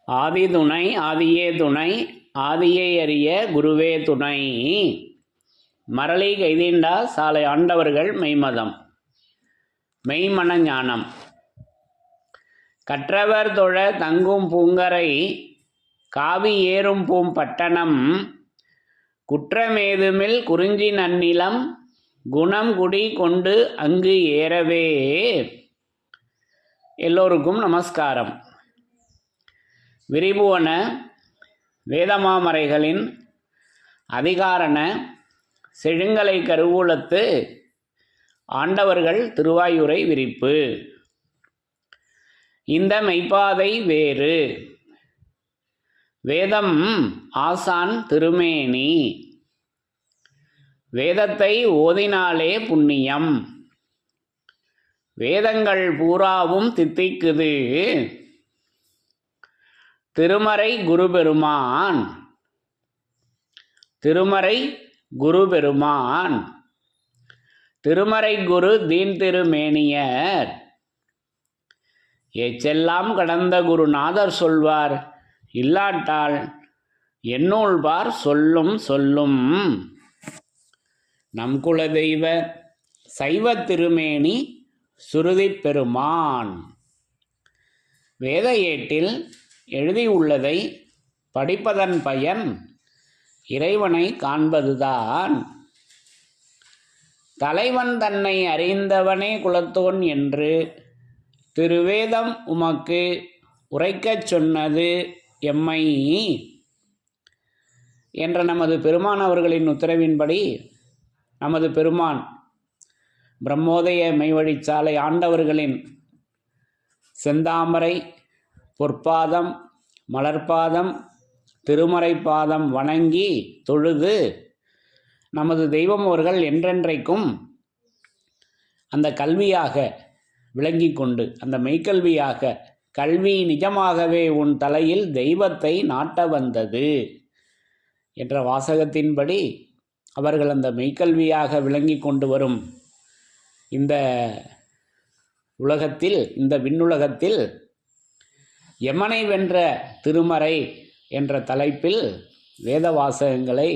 ஆதி துணை ஆதியே துணை ஆதியை அறிய குருவே துணை. மரளி கைதீண்டா சாலை ஆண்டவர்கள் மெய்மதம் மெய்மன ஞானம். கற்றவர் தொழ தங்கும் பூங்கரை காவி ஏறும் பூம்பட்டணம் குற்றமேதுமில் குறிஞ்சி நன்னிலம் குணம் குடி கொண்டு அங்கு ஏறவே. எல்லோருக்கும் நமஸ்காரம். விரிபுவன வேதமாமரைகளின் அதிகாரண செழுங்கலை கருவூலத்து ஆண்டவர்கள் திருவாயுரை விரிப்பு. இந்த மெய்ப்பாதை வேறு வேதம் ஆசான் திருமேனி. வேதத்தை ஓதினாலே புண்ணியம். வேதங்கள் பூராவும் தித்திக்குது. திருமறை குருபெருமான் திருமறை குருபெருமான் திருமறை குரு தீன் திருமேனியர். எச்செல்லாம் கடந்த குருநாதர் சொல்வார் இல்லாட்டால் என்னூல் பார் சொல்லும் சொல்லும். நம் குலதெய்வ சைவ திருமேனி சுருதி பெருமான். வேத ஏட்டில் எழுதியுள்ளதை படிப்பதன் பயன் இறைவனை காண்பதுதான். தலைவன் தன்னை அறிந்தவனே குலத்தோன் என்று திருவேதம் உமக்கு உரைக்கச் சொன்னது எம்மை என்ற நமது பெருமான் அவர்களின் உத்தரவின்படி நமது பெருமான் பிரம்மோதய மெய்வழிச்சாலை ஆண்டவர்களின் செந்தாமரை பொற்பாதம் மலர்பாதம் திருமறைப்பாதம் வணங்கி தொழுது நமது தெய்வம் அவர்கள் என்றென்றைக்கும் அந்த கல்வியாக விளங்கி கொண்டு அந்த மெய்க்கல்வியாக கல்வி நிஜமாகவே உன் தலையில் தெய்வத்தை நாட்ட வந்தது என்ற வாசகத்தின்படி அவர்கள் அந்த மெய்க்கல்வியாக விளங்கி கொண்டு வரும் இந்த உலகத்தில் இந்த விண்ணுலகத்தில் யமனை வென்ற திருமறை என்ற தலைப்பில் வேத வாசகங்களை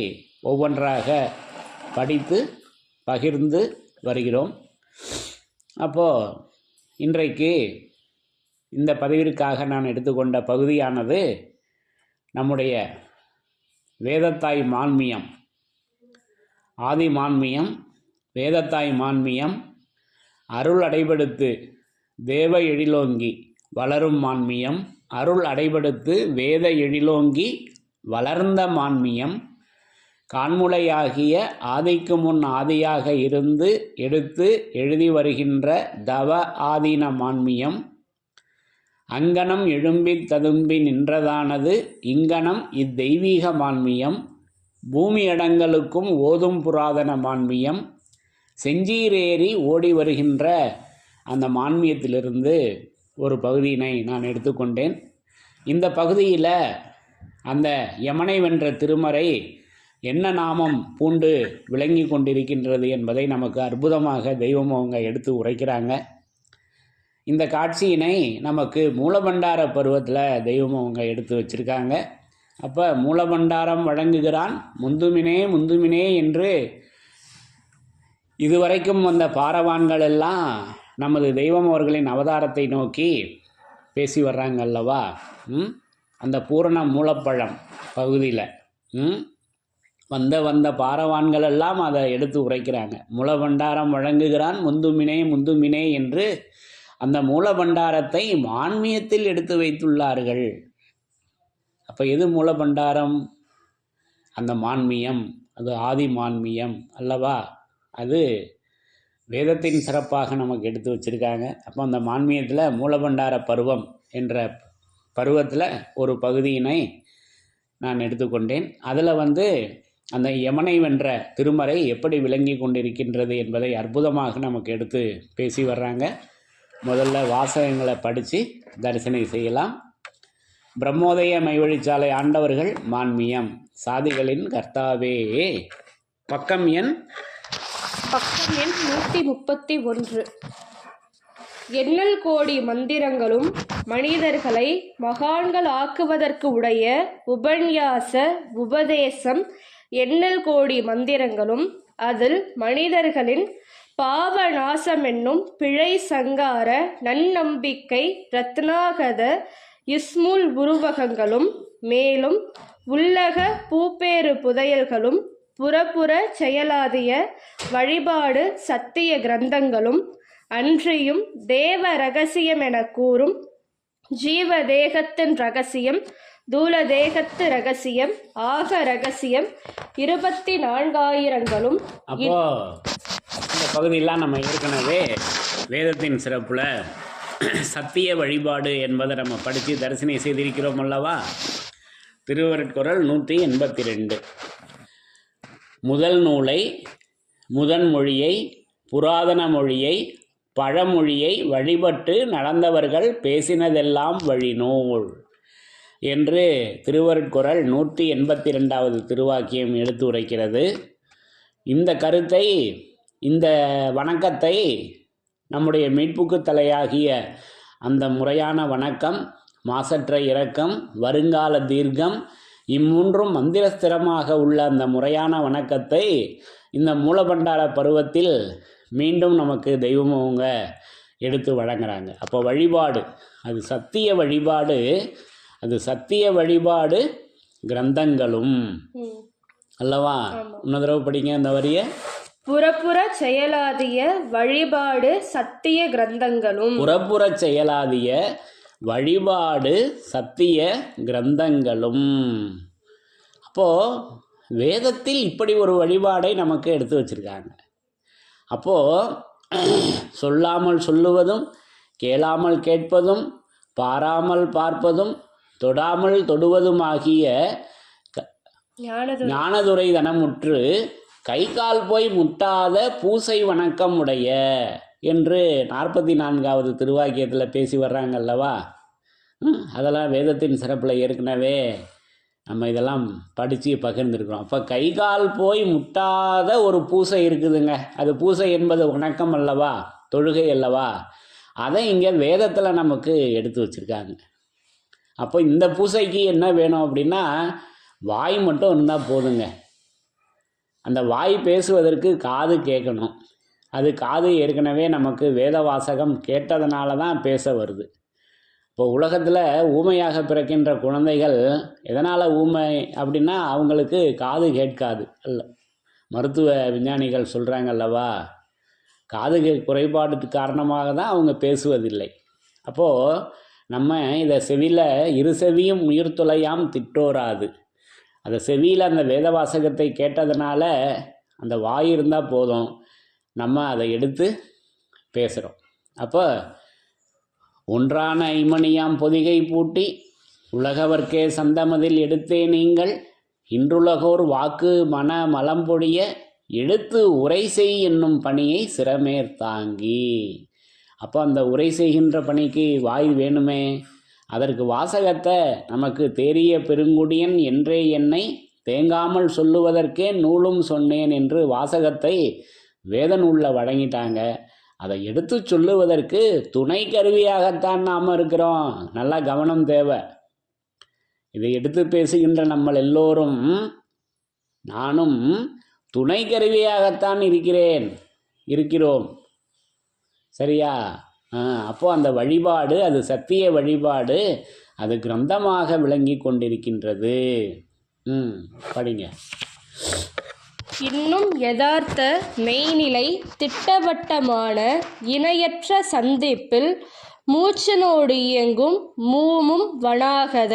ஒவ்வொன்றாக படித்து பகிர்ந்து வருகிறோம். அப்போது இன்றைக்கு இந்த பதிவிற்காக நான் எடுத்துக்கொண்ட பகுதியானது நம்முடைய வேதத்தாய் மான்மியம், ஆதி மான்மியம், வேதத்தாய் மான்மியம், அருள் அடைபடுத்து தேவ எழிலோங்கி வளரும் மான்மியம், அருள் அடைபடுத்து வேத எழிலோங்கி வளர்ந்த மான்மியம், கான்முளையாகிய ஆதிக்கு முன் ஆதியாக இருந்து எடுத்து எழுதி வருகின்ற தவ ஆதீன மான்மியம், அங்கனம் எழும்பித் ததும்பி நின்றதானது இங்கனம் இத்தெய்வீக மான்மியம், பூமி அடங்கலுக்கும் ஓதும் புராதன மான்மியம், செஞ்சீரேறி ஓடி வருகின்ற அந்த மான்மியத்திலிருந்து ஒரு பகுதியினை நான் எடுத்துக்கொண்டேன். இந்த பகுதியில் அந்த யமனை வென்ற திருமறை என்ன நாமம் பூண்டு விளங்கி கொண்டிருக்கின்றது என்பதை நமக்கு அற்புதமாக தெய்வம் அவங்க எடுத்து உரைக்கிறாங்க. இந்த காட்சியினை நமக்கு மூலபண்டார பருவத்தில் தெய்வம் அவங்க எடுத்து வச்சுருக்காங்க. அப்போ மூலபண்டாரம் வழங்குகிறான் முந்துமினே முந்துமினே என்று இதுவரைக்கும் வந்த பாரவான்கள் எல்லாம் நமது தெய்வம் அவர்களின் அவதாரத்தை நோக்கி பேசி வர்றாங்க அல்லவா. அந்த பூரண மூலப்பழம் பகுதியில் வந்த பாரவான்கள் எல்லாம் அதை எடுத்து உரைக்கிறாங்க. மூலபண்டாரம் வழங்குகிறான் முந்துமினே முந்துமினே என்று அந்த மூலபண்டாரத்தை மான்மியத்தில் எடுத்து வைத்துள்ளார்கள். அப்போ எது மூலபண்டாரம்? அந்த மான்மியம், அது ஆதி மான்மியம் அல்லவா. அது வேதத்தின் சிறப்பாக நமக்கு எடுத்து வச்சுருக்காங்க. அப்போ அந்த மான்மியத்தில் மூலபண்டார பருவம் என்ற பருவத்தில் ஒரு பகுதியினை நான் எடுத்துக்கொண்டேன். அதில் அந்த யமனை வென்ற திருமறை எப்படி விளங்கி கொண்டிருக்கின்றது என்பதை அற்புதமாக நமக்கு எடுத்து பேசி வர்றாங்க. முதல்ல வாசகங்களை படித்து தரிசனை செய்யலாம். பிரம்மோதய மெய்வழிச்சாலை ஆண்டவர்கள் மான்மியம் சாதிகளின் கர்த்தாவே. பக்கம் எண் 131. எண்ணல் கோடி மந்திரங்களும் மனிதர்களை மகான்கள் ஆக்குவதற்கு உடைய உபன்யாச உபதேசம் எண்ணல் கோடி மந்திரங்களும் அதில் மனிதர்களின் பாவ நாசமென்னும் பிழை சங்கார நன்னம்பிக்கை ரத்னாகத இஸ்முல் உருவகங்களும் மேலும் உள்ளக பூப்பேறு புதையல்களும் புறப்புற செயலாதிய வழிபாடு சத்திய கிரந்தங்களும் அன்றியும் தேவ ரகசியம் என கூறும் ஜீவ தேகத்தின் ரகசியம் தூல தேகத்து ரகசியம் ஆக ரகசியம் 24,000ங்களும். அப்போ இந்த பகுதியெல்லாம் நம்ம ஏற்கனவே வேதத்தின் சிறப்புல சத்திய வழிபாடு என்பதை நம்ம படித்து தரிசனம் செய்திருக்கிறோம் அல்லவா. திருவருட்குறள் 182. முதல் நூலை, முதன் மொழியை, புராதன மொழியை, பழமொழியை வழிபட்டு நடந்தவர்கள் பேசினதெல்லாம் வழிநூல் என்று திருவருட்குறள் 182வது திருவாக்கியம் எடுத்து உரைக்கிறது. இந்த கருத்தை, இந்த வணக்கத்தை நம்முடைய மீட்புக்கு தலையாகிய அந்த முறையான வணக்கம், மாசற்ற இரக்கம், வருங்கால தீர்க்கம், இம்மூன்றும் மந்திரஸ்திரமாக உள்ள அந்த முறையான வணக்கத்தை இந்த மூலபண்டார பருவத்தில் மீண்டும் நமக்கு தெய்வம் அவங்க எடுத்து வழங்குறாங்க. அப்போ வழிபாடு அது சத்திய வழிபாடு, அது சத்திய வழிபாடு கிரந்தங்களும் அல்லவா. இன்னொரு தடவை படிங்க அந்த வரிய. புறப்புற செயலாதிய வழிபாடு சத்திய கிரந்தங்களும். புறப்புற செயலாதிய வழிபாடு சத்திய கிரந்தங்களும். அப்போது வேதத்தில் இப்படி ஒரு வழிபாடை நமக்கு எடுத்து வச்சுருக்காங்க. அப்போது சொல்லாமல் சொல்லுவதும், கேளாமல் கேட்பதும், பாராமல் பார்ப்பதும், தொடாமல் தொடுவதும் ஆகிய ஞானதுரை தனமுற்று கை கால் போய் முட்டாத பூசை வணக்கம் உடைய என்று 44வது திருவாக்கியத்தில் பேசி வர்றாங்க அல்லவா. அதெல்லாம் வேதத்தின் சிறப்பில் ஏற்கனவே நம்ம இதெல்லாம் படித்து பகிர்ந்துருக்கிறோம். அப்போ கை கால் போய் முட்டாத ஒரு பூசை இருக்குதுங்க. அது பூசை என்பது வணக்கம் அல்லவா, தொழுகை அல்லவா. அதை இங்கே வேதத்தில் நமக்கு எடுத்து வச்சுருக்காங்க. அப்போ இந்த பூசைக்கு என்ன வேணும் அப்படின்னா, வாய் மட்டும் இருந்தால் போதுங்க. அந்த வாய் பேசுவதற்கு காது கேட்கணும். அது காது ஏற்கனவே நமக்கு வேத வாசகம் கேட்டதுனால தான் பேச வருது. இப்போ உலகத்தில் ஊமையாக பிறக்கின்ற குழந்தைகள் எதனால் ஊமை அப்படின்னா, அவங்களுக்கு காது கேட்காது அல்ல. மருத்துவ விஞ்ஞானிகள் சொல்கிறாங்க அல்லவா, காது குறைபாடு காரணமாக தான் அவங்க பேசுவதில்லை. அப்போது நம்ம இதை செவியில் இரு செவியும் உயிர் துளையாம் திட்டோராது. அந்த செவியில் அந்த வேத வாசகத்தை கேட்டதுனால அந்த வாய் இருந்தால் போதும், நம்ம அதை எடுத்து பேசுகிறோம். அப்போ ஒன்றான ஐமணியாம் பொதிகை பூட்டி உலகவர்க்கே சந்தமதில் எடுத்தே நீங்கள் இன்றுலகோர் வாக்கு மன மலம்பொழிய எடுத்து உரை செய் என்னும் பணியை சிரமேற்தாங்கி. அப்போ அந்த உரை செய்கின்ற பணிக்கு வாய் வேணுமே. அதற்கு வாசகத்தை நமக்கு தேறிய பெருங்குடியன் என்றே என்னை தேங்காமல் சொல்லுவதற்கே நூலும் சொன்னேன் என்று வாசகத்தை வேத நூலில் வழங்கிட்டாங்க. அதை எடுத்து சொல்லுவதற்கு துணை கருவியாகத்தான் நாம் இருக்கிறோம். நல்லா கவனம் தேவை. இதை எடுத்து பேசுகின்ற நம்ம எல்லோரும், நானும் துணை கருவியாகத்தான் இருக்கிறோம். சரியா? அப்போ அந்த வழிபாடு அது சத்திய வழிபாடு, அது கிரந்தமாக விளங்கி கொண்டிருக்கின்றது. படிங்க. இன்னும் யதார்த்த மெய்நிலை திட்டவட்டமான இணையற்ற சந்திப்பில் மூச்சனோடு இயங்கும் மூமு வனாகத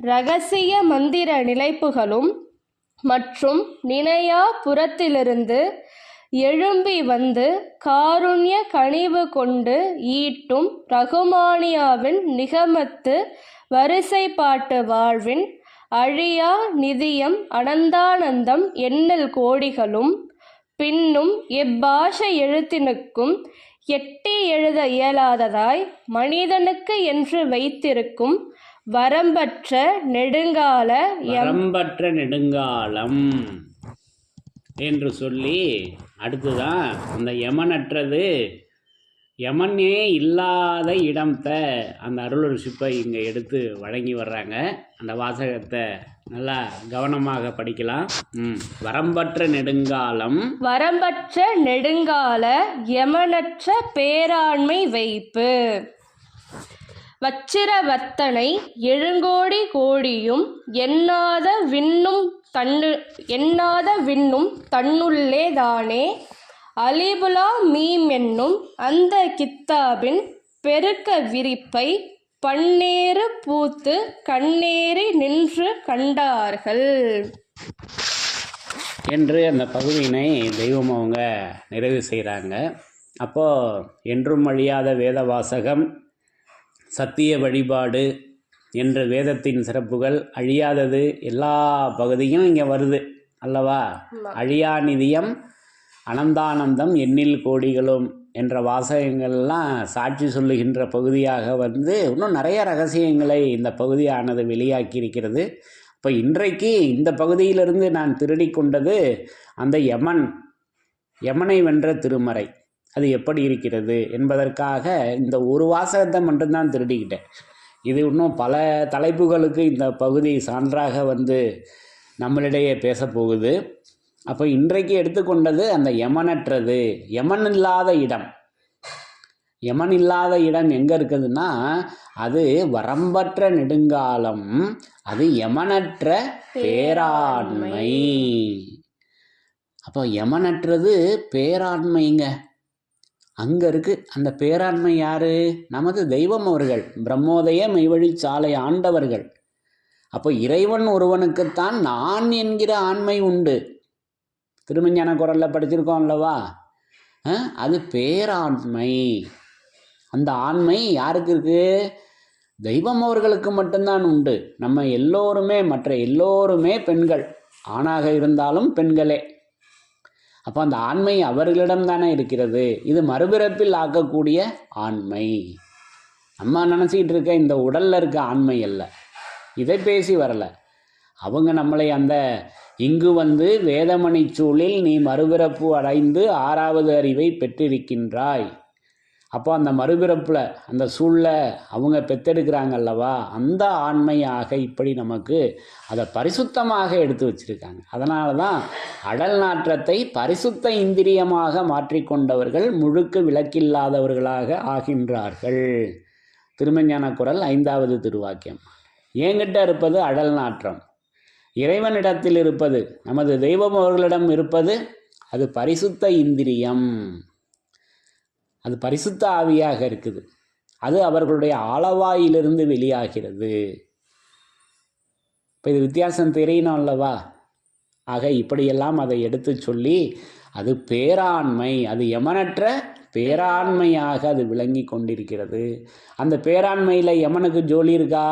இரகசிய மந்திர நிலைப்புகளும் மற்றும் நினையா புறத்திலிருந்து எழும்பி வந்து காருண்ய கனிவு கொண்டு ஈட்டும் ரகுமானியாவின் நிகமத்து வரிசைப்பாட்டு வாழ்வின் அழியா நிதியம் அனந்தானந்தம் எண்ணல் கோடிகளும் பின்னும் எப்பாஷை எழுத்தினுக்கும் எட்டி எழுத இயலாததாய் மனிதனுக்கு என்று வைத்திருக்கும் வரம்பற்ற நெடுங்காலம் என்று சொல்லி அடுத்துதான் அந்த யமனற்றது யமனே இல்லாத இடத்த அந்த அருளொரு சிப்பை இங்கே எடுத்து வழங்கி வர்றாங்க. அந்த வாசகத்தை நல்லா கவனமாக படிக்கலாம். வரம்பற்ற நெடுங்காலம் வரம்பற்ற நெடுங்கால யமனற்ற பேராண்மை வைப்பு வச்சிரவர்த்தனை எழுங்கோடி கோடியும் எண்ணாத விண்ணும் தன்னுள்ளே தானே அலிபுலா மீம் என்னும் அந்த கித்தாபின் பெருக்க விரிப்பை பன்னேறு பூத்து கண்ணேறி நின்று கண்டார்கள் என்று அந்த பகுதியினை தெய்வம் அவங்க நிறைவு செய்கிறாங்க. அப்போது என்றும் அழியாத வேத வாசகம், சத்திய வழிபாடு என்ற வேதத்தின் சிறப்புகள், அழியாதது எல்லா பகுதியும் இங்கே வருது அல்லவா? அழியா நிதியம் அனந்தானந்தம் எண்ணில் கோடிகளும் என்ற வாசகங்கள்லாம் சாட்சி சொல்லுகின்ற பகுதியாக இன்னும் நிறைய ரகசியங்களை இந்த பகுதியானது வெளியாக்கி இருக்கிறது. இப்போ இன்றைக்கு இந்த பகுதியிலிருந்து நான் திருடி கொண்டது அந்த யமனை வென்ற திருமறை, அது எப்படி இருக்கிறது என்பதற்காக இந்த ஒரு வாசகத்தை மட்டும்தான் திருடிக்கிட்டேன். இது இன்னும் பல தலைப்புகளுக்கு இந்த பகுதி சான்றாக நம்மளிடையே பேசப்போகுது. அப்போ இன்றைக்கு எடுத்துக்கொண்டது அந்த யமனற்றது, யமன் இல்லாத இடம். யமன் இல்லாத இடம் எங்கே இருக்குதுன்னா அது வரம்பற்ற நெடுங்காலம், அது யமனற்ற பேராண்மை. அப்போ யமனற்றது பேராண்மைங்க அங்கே இருக்குது. அந்த பேராண்மை யார்? நமது தெய்வம் அவர்கள், பிரம்மோதய மெய்வழி சாலை ஆண்டவர்கள். அப்போ இறைவன் ஒருவனுக்குத்தான் நான் என்கிற ஆண்மை உண்டு. திருமஞான குரலில் படிச்சிருக்கோம் அல்லவா? அது பேராண்மை. அந்த ஆண்மை யாருக்கு இருக்கு? தெய்வம் அவர்களுக்கு மட்டும்தான் உண்டு. நம்ம எல்லோருமே, மற்ற எல்லோருமே பெண்கள், ஆணாக இருந்தாலும் பெண்களே. அப்போ அந்த ஆண்மை அவர்களிடம் தானே இருக்கிறது. இது மறுபிறப்பில் ஆக்கக்கூடிய ஆண்மை. நம்ம நினச்சிக்கிட்டு இருக்க இந்த உடலில் இருக்க ஆண்மை அல்ல, இதை பேசி வரலை. அவங்க நம்மளை அந்த இங்கு வேதமணி சூழில் நீ மறுபிறப்பு அடைந்து 6வது அறிவை பெற்றிருக்கின்றாய். அப்போ அந்த மறுபிறப்பில் அந்த சூழில் அவங்க பெற்றெடுக்கிறாங்க அல்லவா, அந்த ஆண்மையாக இப்படி நமக்கு அதை பரிசுத்தமாக எடுத்து வச்சுருக்காங்க. அதனால தான் அடல் நாற்றத்தை பரிசுத்த இந்திரியமாக மாற்றிக்கொண்டவர்கள் முழுக்க விளக்கில்லாதவர்களாக ஆகின்றார்கள். திருமஞான குரல் 5வது திருவாக்கியம். என்கிட்ட இருப்பது அடல் நாற்றம், இறைவனிடத்தில் இருப்பது, நமது தெய்வம் அவர்களிடம் இருப்பது அது பரிசுத்த இந்திரியம், அது பரிசுத்த ஆவியாக இருக்குது. அது அவர்களுடைய ஆளவாயிலிருந்து வெளியாகிறது. இப்போ இது வித்தியாசம் தெரியணும் அல்லவா? ஆக இப்படியெல்லாம் அதை எடுத்து சொல்லி அது பேராண்மை, அது யமனற்ற பேராண்மையாக அது விளங்கி கொண்டிருக்கிறது. அந்த பேராண்மையில் யமனுக்கு ஜோலி இருக்கா?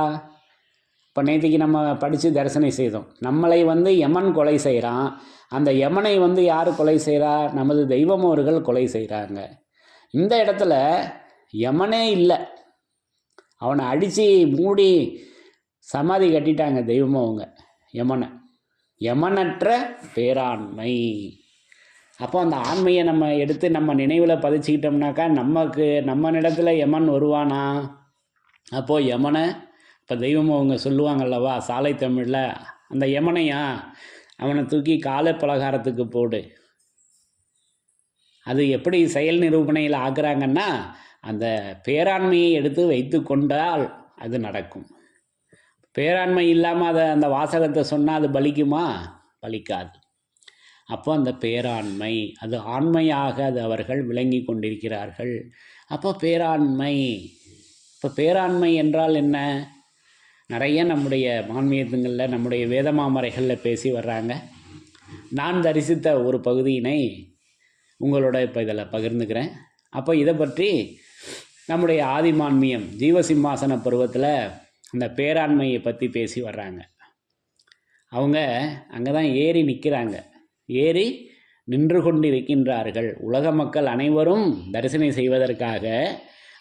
இப்போ நேற்றுக்கு நம்ம படித்து தரிசனம் செய்தோம். நம்மளை யமன் கொலை செய்கிறான். அந்த யமனை யார் கொலை செய்கிறா? நமது தெய்வம் அவர்கள் கொலை செய்கிறாங்க. இந்த இடத்துல யமனே இல்லை, அவனை அடித்து மூடி சமாதி கட்டிட்டாங்க தெய்வம் அவங்க யமனை. யமனற்ற பேராண்மை. அப்போ அந்த ஆண்மையை நம்ம எடுத்து நம்ம நினைவில் பதிச்சுக்கிட்டோம்னாக்கா நம்ம இடத்துல யமன் வருவானா? அப்போது யமனை இப்போ தெய்வம் அவங்க சொல்லுவாங்கல்லவா சாலை தமிழில், அந்த யமனையா அவனை தூக்கி காலை பலகாரத்துக்கு போடு. அது எப்படி செயல் நிரூபணையில் ஆக்குறாங்கன்னா அந்த பேராண்மையை எடுத்து வைத்து கொண்டால் அது நடக்கும். பேராண்மை இல்லாமல் அந்த வாசகத்தை சொன்னால் அது பலிக்குமா? பலிக்காது. அப்போ அந்த பேராண்மை அது ஆண்மையாக அது அவர்கள் விளங்கி கொண்டிருக்கிறார்கள். அப்போ பேராண்மை. இப்போ பேராண்மை என்றால் என்ன? நிறைய நம்முடைய மான்மியத்துங்களில் நம்முடைய வேதமாமறைகளில் பேசி வர்றாங்க. நான் தரிசித்த ஒரு பகுதியினை உங்களோட இப்போ இதில் பகிர்ந்துக்கிறேன். அப்போ இதை பற்றி நம்முடைய ஆதிமான்மியம் ஜீவசிம்மாசன பருவத்தில் அந்த பேராண்மையை பற்றி பேசி வர்றாங்க. அவங்க அங்கே தான் ஏறி நிற்கிறாங்க, ஏறி நின்று கொண்டு இருக்கின்றார்கள். உலக மக்கள் அனைவரும் தரிசனம் செய்வதற்காக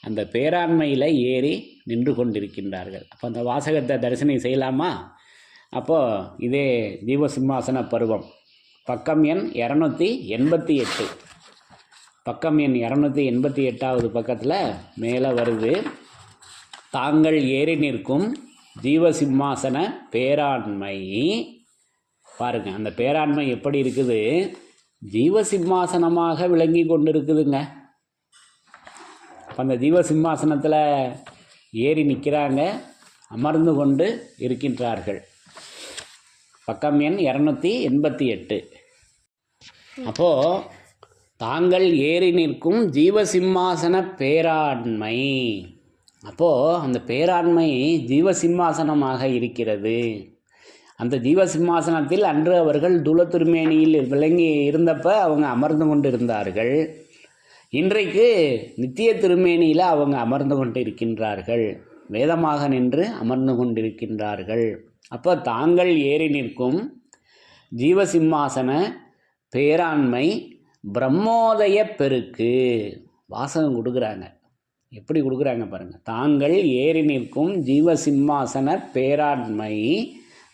அந்த பேராண்மையில் ஏறி நின்று கொண்டிருக்கின்றார்கள். அப்போ அந்த வாசகத்தை தரிசனம் செய்யலாமா? அப்போது இதே ஜீவசிம்மாசன பருவம் பக்கம் எண் 288. பக்கம் எண் 288வது பக்கத்தில் மேலே வருது. தாங்கள் ஏறி நிற்கும் ஜீவசிம்மாசன பேராண்மை. பாருங்க, அந்த பேராண்மை எப்படி இருக்குது? ஜீவசிம்மாசனமாக விளங்கி கொண்டு இருக்குதுங்க. அந்த ஜீவசிம்மாசனத்தில் ஏறி நிற்கிறாங்க, அமர்ந்து கொண்டு இருக்கின்றார்கள். பக்கம் எண் 288. அப்போது தாங்கள் ஏறி நிற்கும் ஜீவசிம்மாசன பேராண்மை. அப்போது அந்த பேராண்மை ஜீவசிம்மாசனமாக இருக்கிறது. அந்த ஜீவசிம்மாசனத்தில் அன்று அவர்கள் தூலத்திருமேனியில் விளங்கி இருந்தப்ப அவங்க அமர்ந்து கொண்டு இருந்தார்கள். இன்றைக்கு நித்திய திருமேனியில் அவங்க அமர்ந்து கொண்டு இருக்கின்றார்கள். வேதமாக நின்று அமர்ந்து கொண்டிருக்கின்றார்கள். அப்போ தாங்கள் ஏறி நிற்கும் ஜீவசிம்மாசன பேராண்மை பிரம்மோதய பெருக்கு. வாசகம் கொடுக்குறாங்க, எப்படி கொடுக்குறாங்க பாருங்கள். தாங்கள் ஏறி நிற்கும் ஜீவசிம்மாசன பேராண்மை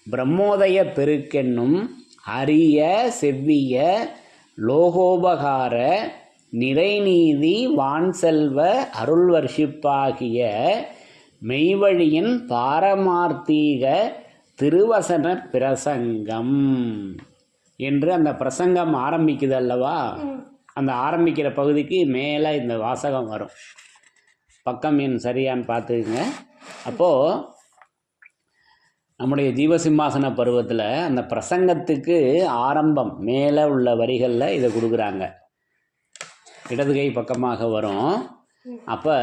பிரம்மோதய பெருக்கென்னும் அரிய செவ்விய லோகோபகார நிறைநீதி வான்செல்வ அருள்வர்ஷிப்பாகிய மெய்வழியின் பாரமார்த்தீக திருவசன பிரசங்கம் என்று அந்த பிரசங்கம் ஆரம்பிக்குது அல்லவா? அந்த ஆரம்பிக்கிற பகுதிக்கு மேலே இந்த வாசகம் வரும். பக்கம் எண் சரியான்னு பார்த்துக்குங்க. அப்போது நம்முடைய ஜீவசிம்மாசன பருவத்தில் அந்த பிரசங்கத்துக்கு ஆரம்பம் மேலே உள்ள வரிகளில் இதை கொடுக்குறாங்க. இடது கை பக்கமாக வரும். அப்போ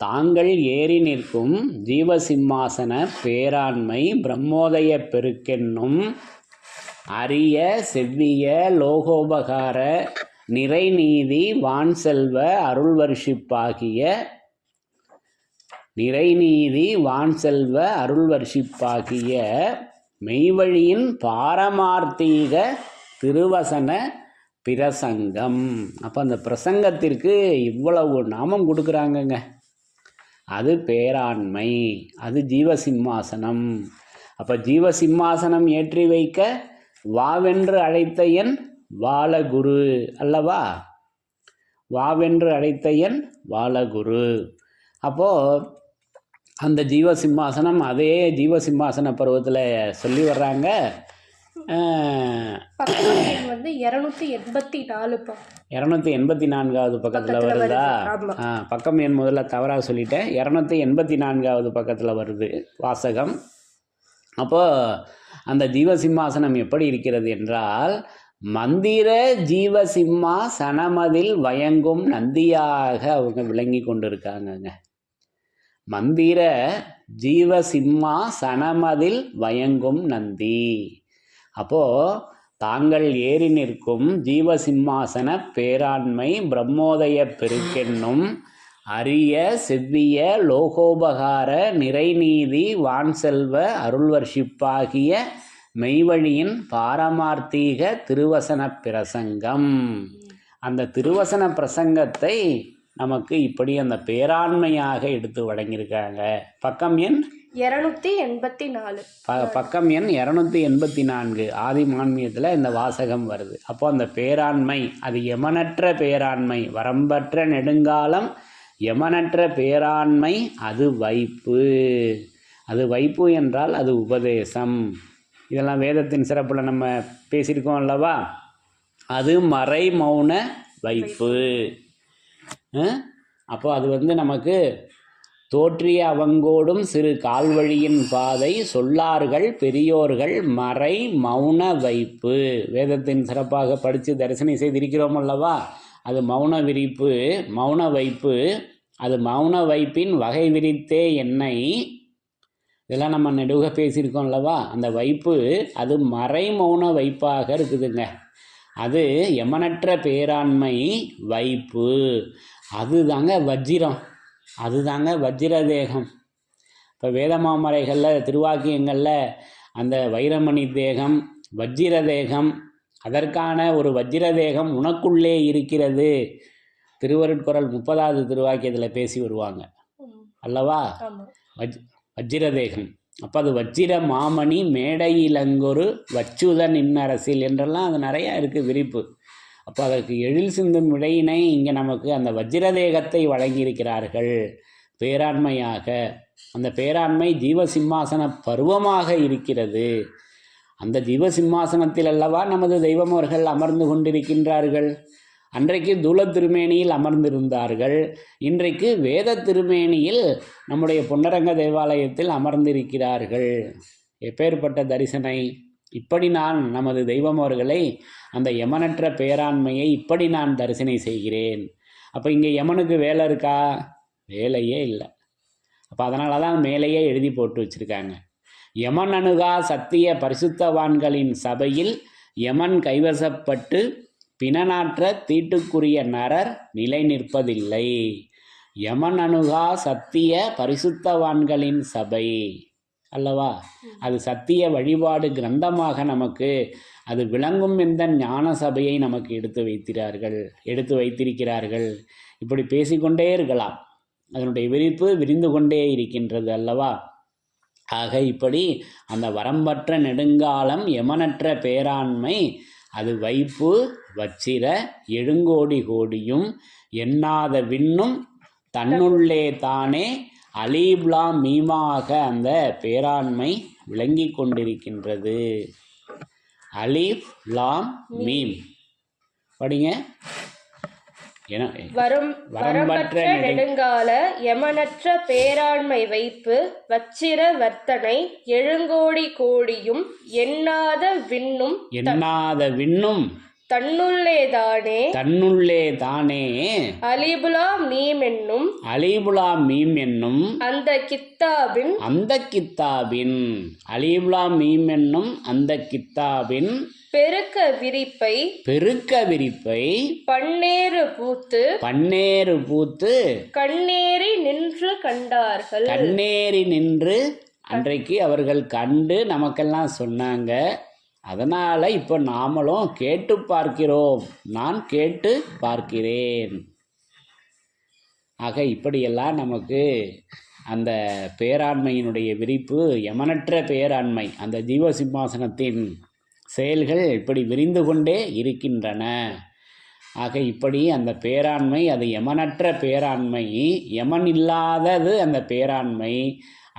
தாங்கள் ஏறி நிற்கும் ஜீவசிம்மாசன பேராண்மை பிரம்மோதய பெருக்கென்னும் அரிய செவ்விய லோகோபகார நிறைநீதி வான்செல்வ அருள்வர்ஷிப்பாகிய நிறைநீதி வான்செல்வ அருள்வர்ஷிப்பாகிய மெய்வழியின் பாரமார்த்தீக திருவசன பிரசங்கம். அப்போ அந்த பிரசங்கத்திற்கு இவ்வளவு நாமம் கொடுக்குறாங்கங்க. அது பேராண்மை, அது ஜீவசிம்மாசனம். அப்போ ஜீவசிம்மாசனம் ஏற்றி வைக்க வாவென்று அழைத்த என் வாலகுரு அல்லவா? வாவென்று அழைத்த என் வாலகுரு. அப்போது அந்த ஜீவசிம்மாசனம் அதே ஜீவசிம்மாசன பருவத்தில் சொல்லி வர்றாங்க. 284வது பக்கத்தில் வருதா? பக்கம் என் முதல்ல தவறாக சொல்லிட்டேன். 284வது பக்கத்தில் வருது வாசகம். அப்போது அந்த ஜீவசிம்மாசனம் எப்படி இருக்கிறது என்றால், மந்திர ஜீவசிம்மாசனமதில் வயங்கும் நந்தியாக அவங்க விளங்கி கொண்டு இருக்காங்கங்க. மந்திர ஜீவசிம்மாசனமதில் வயங்கும் நந்தி. அப்போது தாங்கள் ஏறி நிற்கும் ஜீவசிம்மாசன பேராண்மை பிரம்மோதய பெருக்கென்னும் அரிய செவ்விய லோகோபகார நிறைநீதி வான்செல்வ அருள்வர்ஷிப்பாகிய மெய்வழியின் பாரமார்த்தீக திருவசன பிரசங்கம். அந்த திருவசன பிரசங்கத்தை நமக்கு இப்படி அந்த பேராண்மையாக எடுத்து வழங்கியிருக்காங்க. பக்கம் எண் 284. பக்கம் எண் 284 ஆதிமான்மியத்தில் இந்த வாசகம் வருது. அப்போ அந்த பேராண்மை அது யமனற்ற பேராண்மை, வரம்பற்ற நெடுங்காலம் யமனற்ற பேராண்மை. அது வைப்பு. அது வைப்பு என்றால் அது உபதேசம். இதெல்லாம் வேதத்தின் சிறப்பில் நம்ம பேசியிருக்கோம் அல்லவா? அது மறை மௌன வைப்பு. அப்போ அது நமக்கு தோற்றிய அவங்கோடும் சிறு கால்வழியின் பாதை சொல்லார்கள் பெரியோர்கள் மறை மௌன வைப்பு. வேதத்தின் சிறப்பாக படித்து தரிசனம் செய்திருக்கிறோம் அல்லவா? அது மௌன விரிப்பு, மௌன வைப்பு. அது மௌன வைப்பின் வகை விரித்தே என்னை, இதெல்லாம் நம்ம நெடுக பேசியிருக்கோம் அல்லவா? அந்த வைப்பு அது மறை மௌன வைப்பாக இருக்குதுங்க. அது யமனற்ற பேராண்மை வைப்பு. அது தாங்க வஜ்ஜிரம், அதுதாங்க வஜ்ர தேகம். இப்போ வேதமாமரைகளில் திருவாக்கியங்களில் அந்த வைரமணி தேகம், வஜ்ர தேகம், அதற்கான ஒரு வஜ்ர தேகம் உனக்குள்ளே இருக்கிறது. திருவருட்குறள் 30வது திருவாக்கியத்தில் பேசி வருவாங்க அல்லவா? வஜ்ர தேகம். அப்போ அது வஜ்ர மாமணி மேடையிலங்கொரு வச்சுதன் இன்னரசில் என்றெல்லாம் அது நிறையா இருக்குது விரிப்பு. அப்போ அதற்கு எழில் சிந்தும் விடையினை இங்கே நமக்கு அந்த வஜ்ரதேகத்தை வழங்கியிருக்கிறார்கள் பேராண்மையாக. அந்த பேராண்மை ஜீவசிம்மாசன பருவமாக இருக்கிறது. அந்த ஜீவசிம்மாசனத்தில் அல்லவா நமது தெய்வம் அவர்கள் அமர்ந்து கொண்டிருக்கின்றார்கள். அன்றைக்கு தூல திருமேனியில் அமர்ந்திருந்தார்கள். இன்றைக்கு வேத திருமேனியில் நம்முடைய பொன்னரங்க தேவாலயத்தில் அமர்ந்திருக்கிறார்கள். எப்பேற்பட்ட தரிசனை! இப்படி நான் நமது தெய்வம் அவர்களை, அந்த யமனற்ற பேராண்மையை இப்படி நான் தரிசனை செய்கிறேன். அப்போ இங்கே யமனுக்கு வேலை இருக்கா? வேலையே இல்லை. அப்போ அதனால தான் மேலேயே எழுதி போட்டு வச்சுருக்காங்க, யமன் அணுகா சத்திய பரிசுத்தவான்களின் சபையில் யமன் கைவசப்பட்டு பிணநாற்ற தீட்டுக்குரிய நரர் நிலை நிற்பதில்லை. யமன் அணுகா சத்திய பரிசுத்தவான்களின் சபை அல்லவா? அது சத்திய வழிபாடு கிரந்தமாக நமக்கு அது விளங்கும் என்ற ஞான சபையை நமக்கு எடுத்து வைத்திருக்கிறார்கள். இப்படி பேசிக்கொண்டே இருக்கலாம். அதனுடைய விரிப்பு விரிந்து கொண்டே இருக்கின்றது அல்லவா? ஆக இப்படி அந்த வரம்பற்ற நெடுங்காலம் யமனற்ற பேராண்மை அது வைப்பு வச்சிர எழுங்கோடி கோடியும் எண்ணாத விண்ணும் தன்னுள்ளே தானே அலீப்லாம் மீமாக அந்த பேராண்மை விளங்கி கொண்டிருக்கின்றது. அலீப் லாம் மீம் படிங்க. வரம்பற்ற நெடுங்கால யமனற்ற பேராண்மை வைப்பு வச்சிர வர்த்தனை எழுங்கோடி கோடியும் எண்ணாத விண்ணும் தன்னுள்ளே தானே அலிபுலாம் மீம் என்னும் அந்த கித்தாபின் பெருக்க விரிப்பை பன்னேறு பூத்து கண்ணேறி நின்று அன்றைக்கு அவர்கள் கண்டு நமக்கெல்லாம் சொன்னாங்க. அதனால் இப்போ நாமளும் கேட்டு பார்க்கிறோம். நான் கேட்டு பார்க்கிறேன். ஆக இப்படியெல்லாம் நமக்கு அந்த பேராண்மையினுடைய விரிப்பு, யமனற்ற பேராண்மை, அந்த ஜீவசிம்மாசனத்தின் செயல்கள் இப்படி விரிந்து கொண்டே இருக்கின்றன. ஆக இப்படி அந்த பேராண்மை அது யமனற்ற பேராண்மை, யமன் இல்லாதது அந்த பேராண்மை.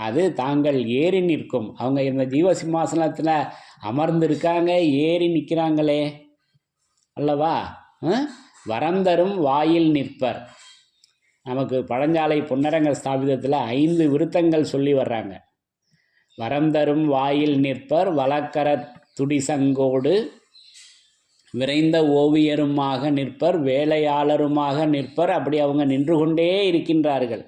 அது தாங்கள் ஏறி நிற்கும். அவங்க இந்த ஜீவசிம்மாசனத்தில் அமர்ந்திருக்காங்க, ஏறி நிற்கிறாங்களே அல்லவா? வரந்தரும் வாயில் நிற்பர். நமக்கு பழஞ்சாலை பொன்னரங்க ஸ்தாபிதத்தில் 5 விருத்தங்கள் சொல்லி வர்றாங்க. வரந்தரும் வாயில் நிற்பர், வழக்கர துடிசங்கோடு விரைந்த ஓவியருமாக நிற்பர், வேலையாளருமாக நிற்பர். அப்படி அவங்க நின்று கொண்டே இருக்கின்றார்கள்.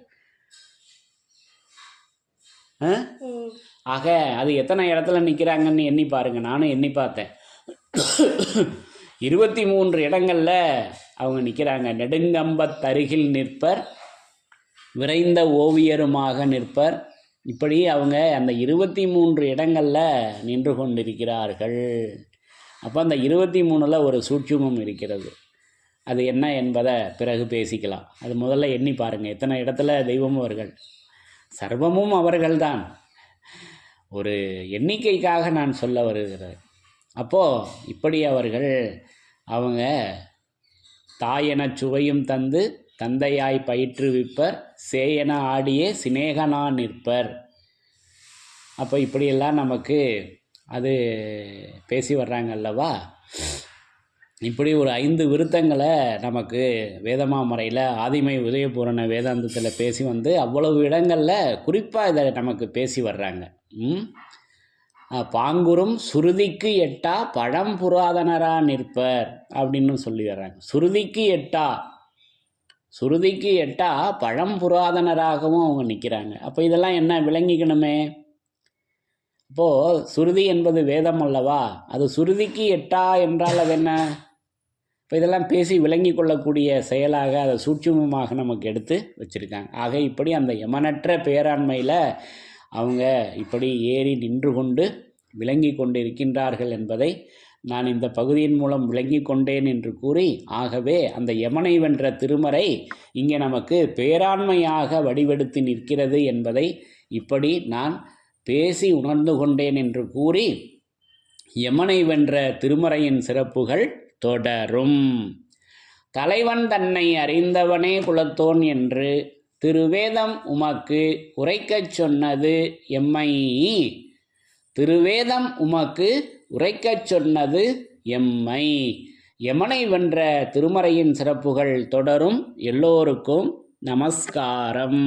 ஆக அது எத்தனை இடத்துல நிற்கிறாங்கன்னு எண்ணி பாருங்க. நானும் எண்ணி பார்த்தேன். 23 இடங்களில் அவங்க நிற்கிறாங்க. நெடுங்கம்பத்தருகில் நிற்பர், விரைந்த ஓவியருமாக நிற்பர். இப்படி அவங்க அந்த 23 இடங்களில் நின்று கொண்டிருக்கிறார்கள். அப்போ அந்த 23ல் ஒரு சூட்சுமம் இருக்கிறது. அது என்ன என்பதை பிறகு பேசிக்கலாம். அது முதல்ல எண்ணி பாருங்கள், எத்தனை இடத்துல தெய்வம் அவர்கள். சர்வமும் அவர்கள்தான். ஒரு எண்ணிக்கைக்காக நான் சொல்ல வருகிறேன். அப்போது இப்படி அவங்க தாயென சுவையும் தந்து தந்தையாய் பயிற்றுவிப்பர், சேயென ஆடியே சிநேகனா நிற்பர். அப்போ இப்படியெல்லாம் நமக்கு அது பேசி வர்றாங்க அல்லவா? இப்படி ஒரு 5 விருத்தங்களை நமக்கு வேதமாமறையில் ஆதிமை உதயபூரண வேதாந்தத்தில் பேசி வந்து அவ்வளவு இடங்களில் குறிப்பாக இதை நமக்கு பேசி வர்றாங்க. பாங்குறும் சுருதிக்கு எட்டா பழம் புராதனரா நிற்பர் அப்படின்னு சொல்லி வர்றாங்க. சுருதிக்கு எட்டா பழம் புராதனராகவும் அவங்க நிற்கிறாங்க. அப்போ இதெல்லாம் என்ன விளங்கிக்கணுமே? இப்போது சுருதி என்பது வேதம் அல்லவா? அது சுருதிக்கு எட்டா என்றால் அது என்ன? இப்போ இதெல்லாம் பேசி விளங்கி கொள்ளக்கூடிய செயலாக அதை சூட்சுமமாக நமக்கு எடுத்து வச்சுருக்காங்க. ஆக இப்படி அந்த யமனற்ற பேராண்மையில் அவங்க இப்படி ஏறி நின்று கொண்டு விளங்கி கொண்டு இருக்கின்றார்கள் என்பதை நான் இந்த பகுதியின் மூலம் விளங்கி கொண்டேன் என்று கூறி, ஆகவே அந்த யமனை வென்ற திருமறை இங்கே நமக்கு பேராண்மையாக வடிவெடுத்து நிற்கிறது என்பதை இப்படி நான் பேசி உணர்ந்து கொண்டேன் என்று கூறி, யமனை வென்ற திருமறையின் சிறப்புகள் தொடரும். தலைவன் தன்னை அறிந்தவனே குலத்தோன் என்று திருவேதம் உமக்கு உரைக்கச் சொன்னது எம்மை. திருவேதம் உமக்கு உரைக்கச் சொன்னது எம்மை. யமனை வென்ற திருமறையின் சிறப்புகள் தொடரும். எல்லோருக்கும் நமஸ்காரம்.